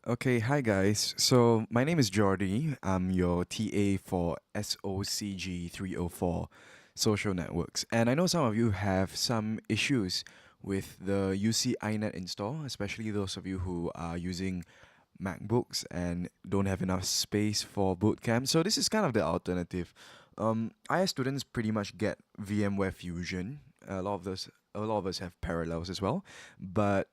Okay, hi guys. So my name is Jordy. I'm your TA for SOCG 304 social networks. And I know some of you have some issues with the UC iNet install, especially those of you who are using MacBooks and don't have enough space for bootcamp. So this is kind of the alternative. IS students pretty much get VMware Fusion. A lot of us have Parallels as well, but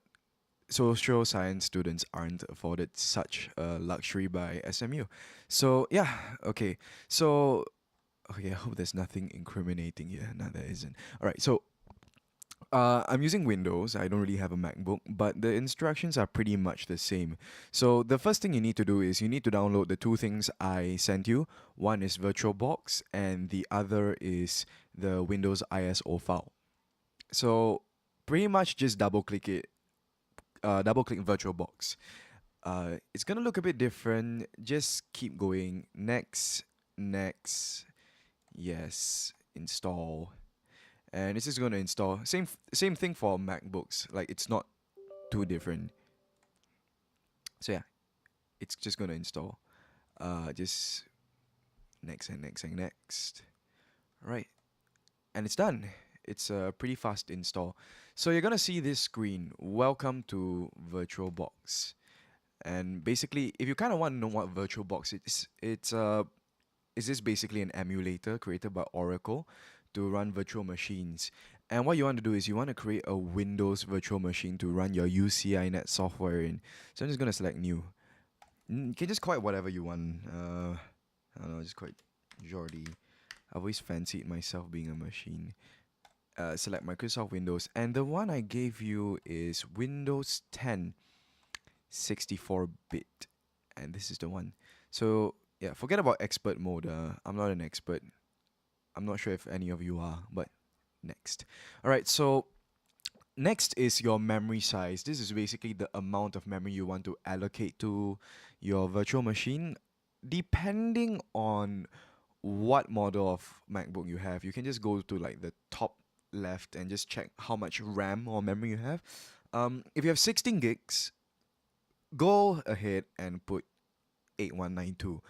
social science students aren't afforded such a luxury by SMU. So yeah, okay. So okay, I hope there's nothing incriminating here. No, there isn't. All right, so I'm using Windows. I don't really have a MacBook, but the instructions are pretty much the same. So the first thing you need to do is you need to download the two things I sent you. One is Virtualbox, and the other is the Windows ISO file. So pretty much just double click VirtualBox. It's gonna look a bit different. Just keep going. Next, next, yes, install, and this is gonna install. Same thing for MacBooks. Like it's not too different. So yeah, it's just gonna install. Just next and next and next. Right, and it's done. It's a pretty fast install. So you're gonna see this screen. Welcome to VirtualBox. And basically, if you kind of want to know what VirtualBox is, is this basically an emulator created by Oracle to run virtual machines. And what you want to do is you want to create a Windows virtual machine to run your UCINet software in. So I'm just gonna select new. You can just call it whatever you want. I don't know, just call it Jordy. I've always fancied myself being a machine. Select Microsoft Windows, and the one I gave you is Windows 10 64-bit, and this is the one. So yeah, forget about expert mode. I'm not an expert. I'm not sure if any of you are, but next. All right, so next is your memory size. This is basically the amount of memory you want to allocate to your virtual machine. Depending on what model of MacBook you have, you can just go to like the top left and just check how much RAM or memory you have. If you have 16 gigs, go ahead and put 8192.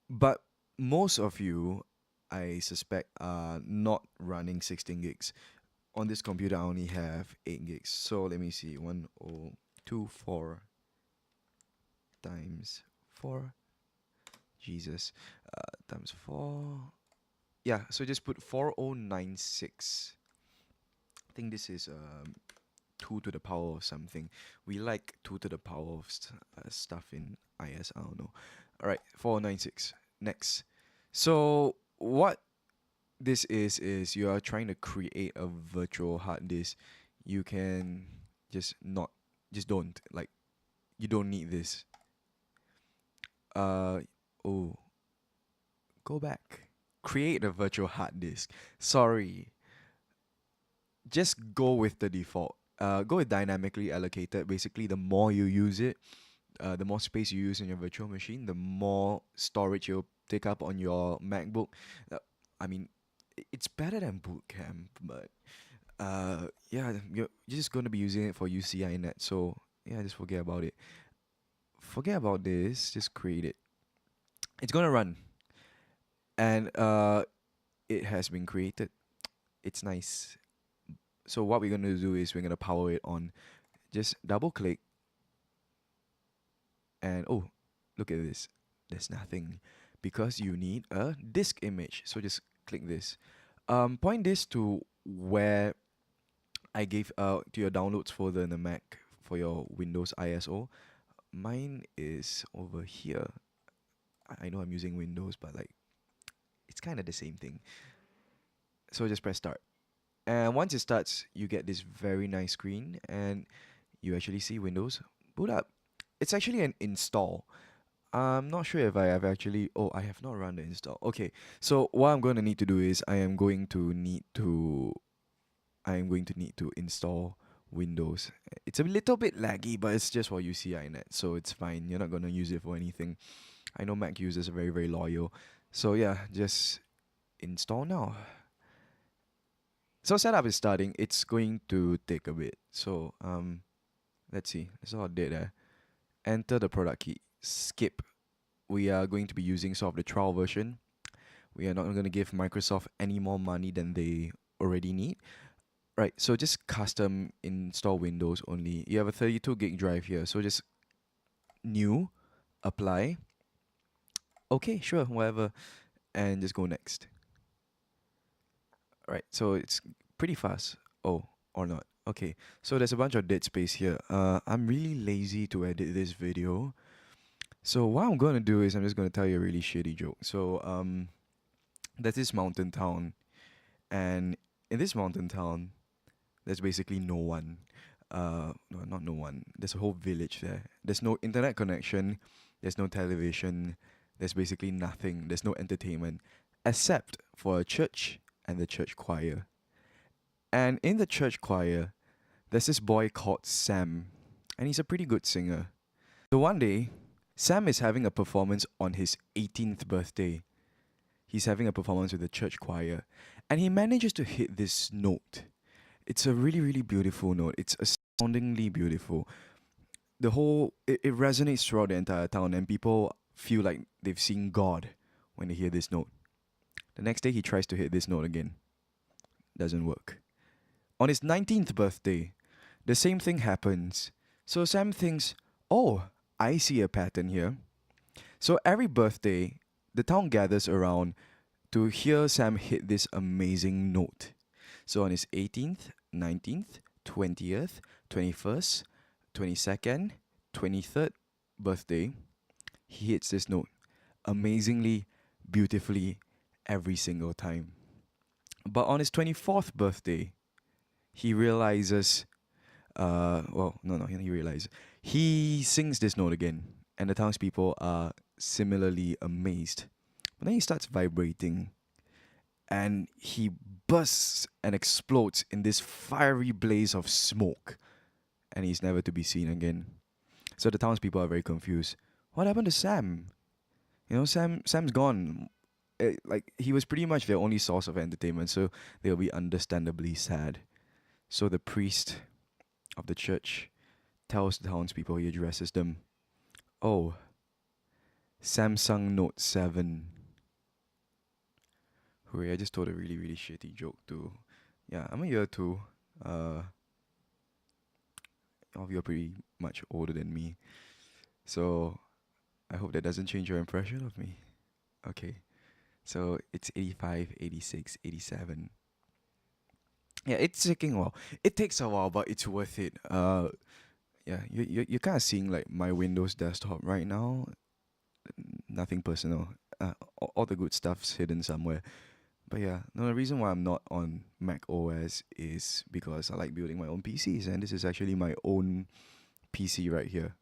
But most of you, I suspect, are not running 16 gigs. On this computer, I only have 8 gigs. So let me see. 1024 times 4. Jesus. Times 4. Yeah, so just put 4096. I think this is 2 to the power of something. We like 2 to the power of stuff in IS. I don't know. All right, 496. Next. So what this is you are trying to create a virtual hard disk. You can just not, just don't, like, you don't need this. Uh oh, go back. Create a virtual hard disk. Sorry, just go with the default. Go with dynamically allocated. Basically, the more you use it, the more space you use in your virtual machine, the more storage you'll take up on your MacBook. Uh, I mean, it's better than Boot Camp, but yeah, you're just gonna be using it for UCINet. So yeah, just forget about it. Forget about this. Just create it. It's gonna run, and it has been created. It's nice. So what we're gonna do is we're gonna power it on. Just double click, and oh, look at this. There's nothing because you need a disk image. So just click this. Point this to where I gave to your downloads folder in the Mac for your Windows ISO. Mine is over here. I know I'm using Windows, but like it's kind of the same thing. So just press start. And once it starts, you get this very nice screen, and you actually see Windows boot up. It's actually an install. I'm not sure if I have actually. Oh, I have not run the install. Okay, so what I'm going to need to do is I am going to need to install Windows. It's a little bit laggy, but it's just for UCINet, so it's fine. You're not going to use it for anything. I know Mac users are very, very loyal. So yeah, just install now. So setup is starting. It's going to take a bit. So let's see. It's all dead there. enter the product key, skip. We are going to be using sort of the trial version. We are not going to give Microsoft any more money than they already need. Right, so just custom install Windows only. You have a 32 gig drive here, so just new, apply. Okay, sure, whatever, and just go next. Right, so it's pretty fast. Oh, or not. Okay, so there's a bunch of dead space here. I'm really lazy to edit this video. So what I'm gonna do is I'm just gonna tell you a really shitty joke. So there's this mountain town, and in this mountain town, there's basically no one. No, not no one. There's a whole village there. There's no internet connection. There's no television. There's basically nothing. There's no entertainment, except for a church and the church choir. And in the church choir, there's this boy called Sam, and he's a pretty good singer. So one day, Sam is having a performance on his 18th birthday. He's having a performance with the church choir, and he manages to hit this note. It's a really, really beautiful note. It's astoundingly beautiful. It resonates throughout the entire town, and people feel like they've seen God when they hear this note. The next day, he tries to hit this note again. Doesn't work. On his 19th birthday, the same thing happens. So Sam thinks, oh, I see a pattern here. So every birthday, the town gathers around to hear Sam hit this amazing note. So on his 18th, 19th, 20th, 21st, 22nd, 23rd birthday, he hits this note amazingly, beautifully, every single time. But on his 24th birthday, he realizes, he realizes, he sings this note again, and the townspeople are similarly amazed. But then he starts vibrating, and he bursts and explodes in this fiery blaze of smoke, and he's never to be seen again. So the townspeople are very confused. What happened to Sam? You know, Sam's gone. Like, he was pretty much their only source of entertainment, so they'll be understandably sad. So the priest of the church tells the townspeople, he addresses them, oh, Samsung Note 7. Hooray, I just told a really, really shitty joke too. Yeah, I'm a year two. All of you are pretty much older than me. So I hope that doesn't change your impression of me. Okay. So it's 85, 86, 87. Yeah, it's taking a while. It takes a while, but it's worth it. Yeah, you're kind of seeing like my Windows desktop right now. Nothing personal. All the good stuff's hidden somewhere. But yeah, no, the reason why I'm not on Mac OS is because I like building my own PCs, and this is actually my own PC right here.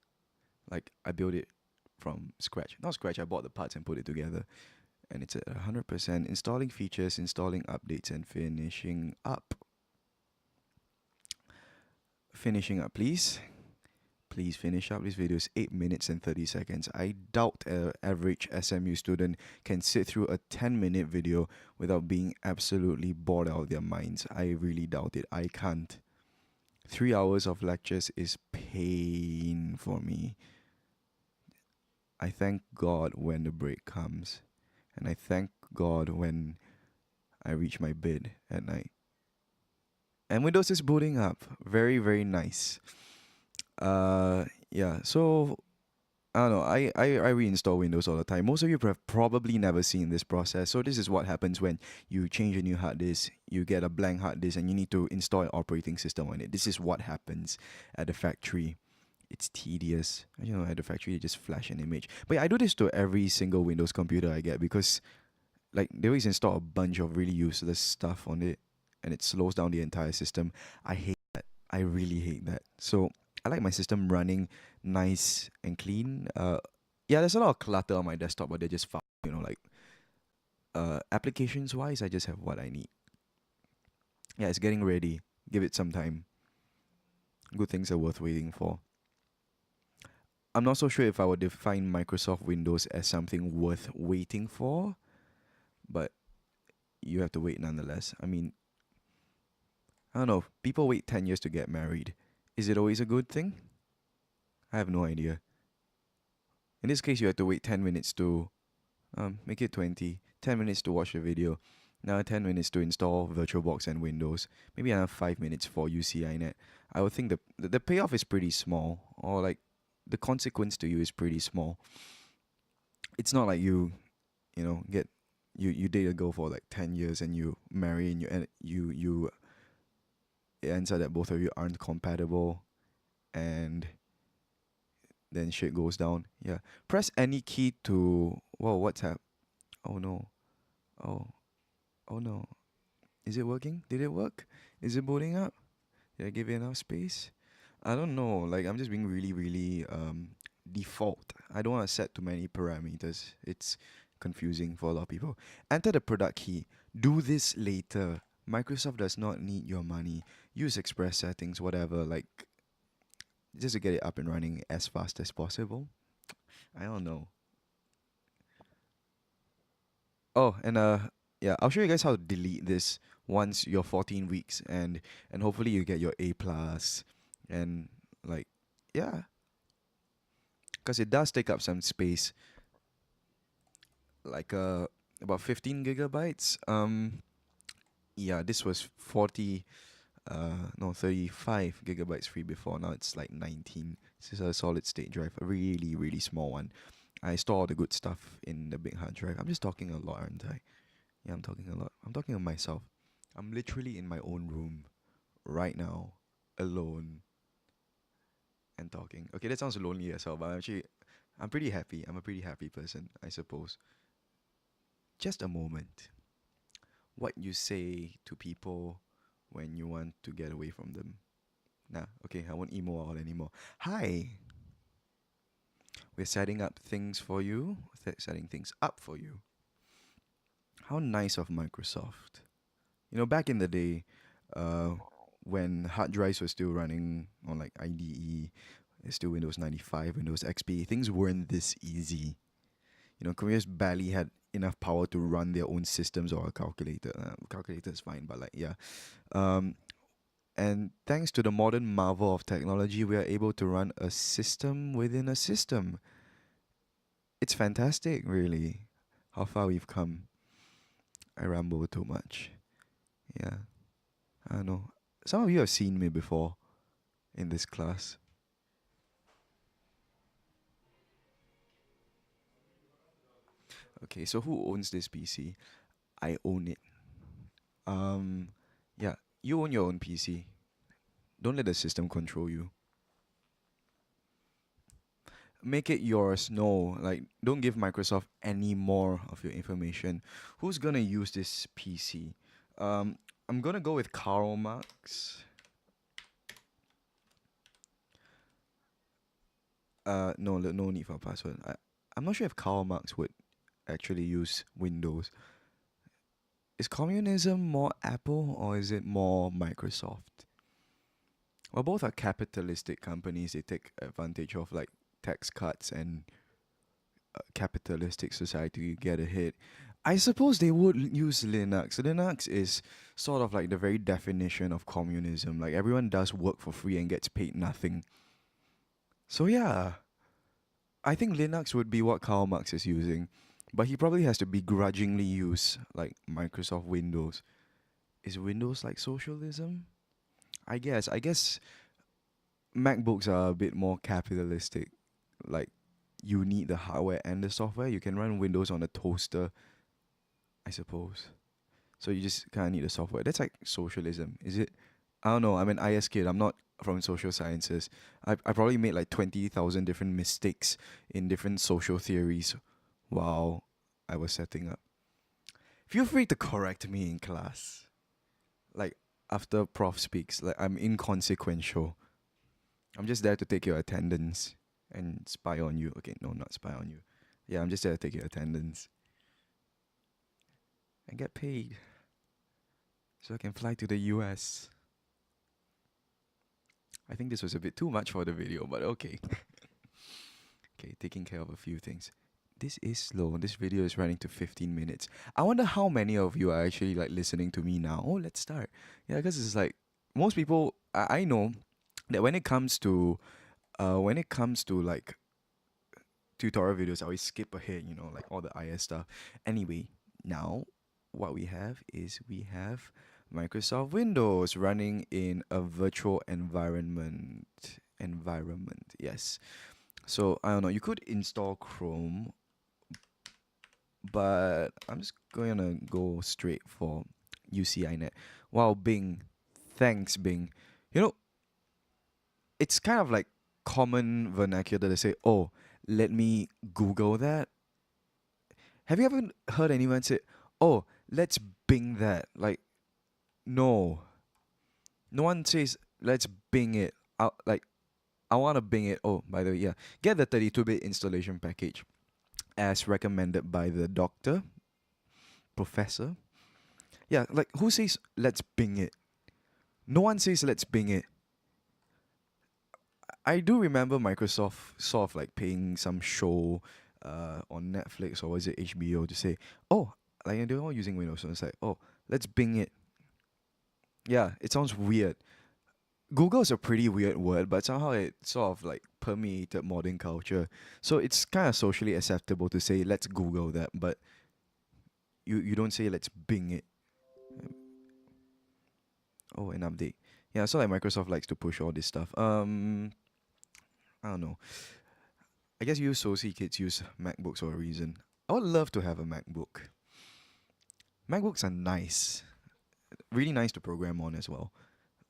Like, I built it from scratch. Not scratch, I bought the parts and put it together. And it's at 100%, installing features, installing updates, and finishing up. Finishing up, please. Please finish up. This video is 8 minutes and 30 seconds. I doubt an average SMU student can sit through a 10-minute video without being absolutely bored out of their minds. I really doubt it. I can't. 3 hours of lectures is pain for me. I thank God when the break comes. And I thank God when I reach my bed at night. And Windows is booting up. Very, very nice. Yeah, so I don't know. I reinstall Windows all the time. Most of you have probably never seen this process. So this is what happens when you change a new hard disk. You get a blank hard disk and you need to install an operating system on it. This is what happens at the factory. It's tedious. You know, at the factory, you just flash an image. But yeah, I do this to every single Windows computer I get because, like, they always install a bunch of really useless stuff on it, and it slows down the entire system. I hate that. I really hate that. So I like my system running nice and clean. Yeah, there's a lot of clutter on my desktop, but they're just fine. You know, like, applications wise, I just have what I need. Yeah, it's getting ready. Give it some time. Good things are worth waiting for. I'm not so sure if I would define Microsoft Windows as something worth waiting for, but you have to wait nonetheless. I mean, I don't know. People wait 10 years to get married. Is it always a good thing? I have no idea. In this case, you have to wait 10 minutes to make it 20. 10 minutes to watch the video. Now 10 minutes to install Virtualbox and Windows. Maybe another 5 minutes for UCINet. I would think the payoff is pretty small, or like the consequence to you is pretty small. It's not like you know get you date a girl for like 10 years and you marry and you it ends out that both of you aren't compatible, and then shit goes down. Yeah. Press any key to. Whoa, what's up? Oh no. Oh, oh no. Is it working? Did it work? Is it booting up? Did I give it enough space? I don't know. Like, I'm just being really, really default. I don't want to set too many parameters. It's confusing for a lot of people. Enter the product key. Do this later. Microsoft does not need your money. Use Express settings, whatever. Like, just to get it up and running as fast as possible. I don't know. Oh, and yeah, I'll show you guys how to delete this once you're 14 weeks, and hopefully you get your A plus, and like, yeah, because it does take up some space, like about 15 gigabytes. Yeah, this was 40, no 35 gigabytes free before. Now it's like 19. This is a solid state drive, a really really small one. I store all the good stuff in the big hard drive. I'm just talking a lot, aren't I? Yeah, I'm talking a lot. I'm talking of myself. I'm literally in my own room right now, alone and talking. Okay, that sounds lonely as well, but I'm pretty happy. I'm a pretty happy person, I suppose. Just a moment. What you say to people when you want to get away from them. Nah, okay, I won't emo out anymore. Hi, we're setting up things for you, setting things up for you. How nice of Microsoft. You know, back in the day, uh, when hard drives were still running on like IDE, it's still Windows 95, Windows XP, things weren't this easy. You know, computers barely had enough power to run their own systems or a calculator. Calculator is fine, but like, yeah. Um, and thanks to the modern marvel of technology, we are able to run a system within a system. It's fantastic, really, how far we've come. I ramble too much. Yeah, I don't know. Some of you have seen me before in this class. Okay, so who owns this PC? I own it. Um, yeah, you own your own PC. Don't let the system control you. Make it yours. No, like don't give Microsoft any more of your information. Who's gonna use this PC? I'm gonna go with Karl Marx. No, no need for a password. I'm not sure if Karl Marx would actually use Windows. Is communism more Apple or is it more Microsoft? Well, both are capitalistic companies. They take advantage of like tax cuts and capitalistic society to get ahead. I suppose they would use Linux. Linux is sort of like the very definition of communism. Like everyone does work for free and gets paid nothing. So yeah, I think Linux would be what Karl Marx is using, but he probably has to begrudgingly use like Microsoft Windows. Is Windows like socialism? I guess. I guess MacBooks are a bit more capitalistic. Like you need the hardware and the software. You can run Windows on a toaster, I suppose. So you just kind of need the software. That's like socialism, is it? I don't know. I'm an IS kid. I'm not from social sciences. I probably made like 20,000 different mistakes in different social theories while I was setting up. Feel free to correct me in class. Like after prof speaks, like I'm inconsequential. I'm just there to take your attendance and spy on you. Okay, no, not spy on you. Yeah, I'm just there to take your attendance and get paid so I can fly to the US. I think this was a bit too much for the video, but okay. Okay, taking care of a few things. This is slow. This video is running to 15 minutes. I wonder how many of you are actually like listening to me now. Oh, let's start. Yeah, because it's like most people I know that when it comes to like tutorial videos, I always skip ahead, like all the IS stuff. Anyway, now what we have is we have Microsoft Windows running in a virtual environment. Environment, yes. So I don't know. You could install Chrome, but I'm just gonna go straight for UCINet. Wow, Bing. Thanks, Bing. You know, it's kind of like common vernacular to say, "Oh, let me Google that." Have you ever heard anyone say, "Oh, let's Bing that"? Like, no, no one says, "Let's Bing it." Like, I want to Bing it. Oh, by the way, yeah, get the 32-bit installation package as recommended by the doctor, professor. Yeah, like who says let's Bing it? No one says let's Bing it. I do remember Microsoft sort of like paying some show on Netflix or was it HBO to say, oh, like they're all using Windows, so it's like, oh, let's Bing it. Yeah, it sounds weird. Google is a pretty weird word, but somehow it sort of like permeated modern culture. So it's kind of socially acceptable to say let's Google that, but you don't say let's Bing it. Oh, an update. Yeah, so like Microsoft likes to push all this stuff. I don't know. I guess you soci kids use MacBooks for a reason. I would love to have a MacBook. MacBooks are nice, really nice to program on as well.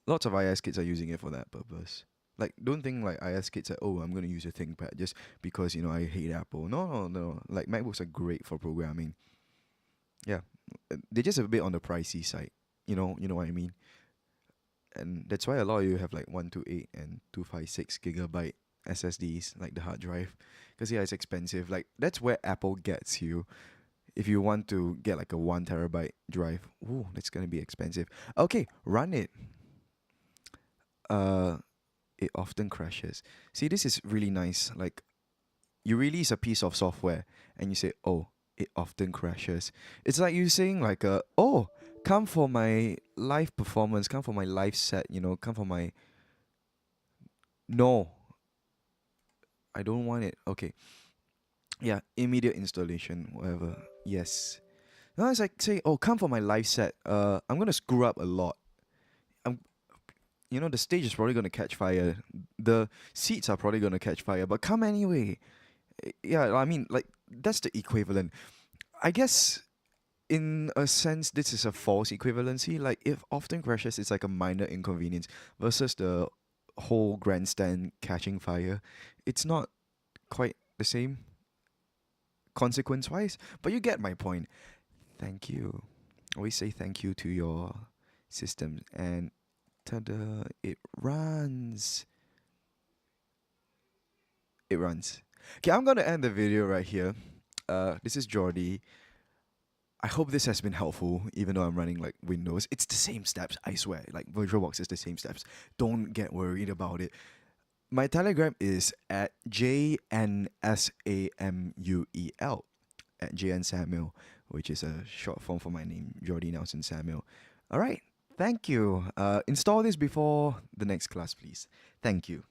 Lots of IS kids are using it for that purpose. Like, don't think like IS kids are, oh, I'm gonna use a ThinkPad just because I hate Apple. No, no, no. Like MacBooks are great for programming. Yeah, they're just a bit on the pricey side. You know what I mean. And that's why a lot of you have like 128 and 256 GB SSDs, like the hard drive, because yeah, it's expensive. Like that's where Apple gets you. If you want to get like a 1 TB drive, ooh, that's gonna be expensive. Okay, run it. Uh, it often crashes. See, this is really nice. Like you release a piece of software and you say, oh, it often crashes. It's like you saying like, oh, come for my live performance, come for my live set, come for my. No, I don't want it. Okay. Yeah, immediate installation, whatever. Yes. Now it's like say, oh, come for my live set. I'm gonna screw up a lot. I'm, the stage is probably gonna catch fire. The seats are probably gonna catch fire, but come anyway. Yeah, I mean, like that's the equivalent. I guess in a sense, this is a false equivalency. Like if often crashes, it's like a minor inconvenience versus the whole grandstand catching fire. It's not quite the same consequence wise, but you get my point. Thank you. Always say thank you to your system. And ta-da, it runs. It runs. Okay, I'm gonna end the video right here. This is Jordy. I hope this has been helpful, even though I'm running like Windows. It's the same steps, I swear. Like Virtualbox is the same steps. Don't get worried about it. My Telegram is at JNSAMUEL, at JN Samuel, which is a short form for my name, Jordy Nelson Samuel. All right, thank you. Install this before the next class, please. Thank you.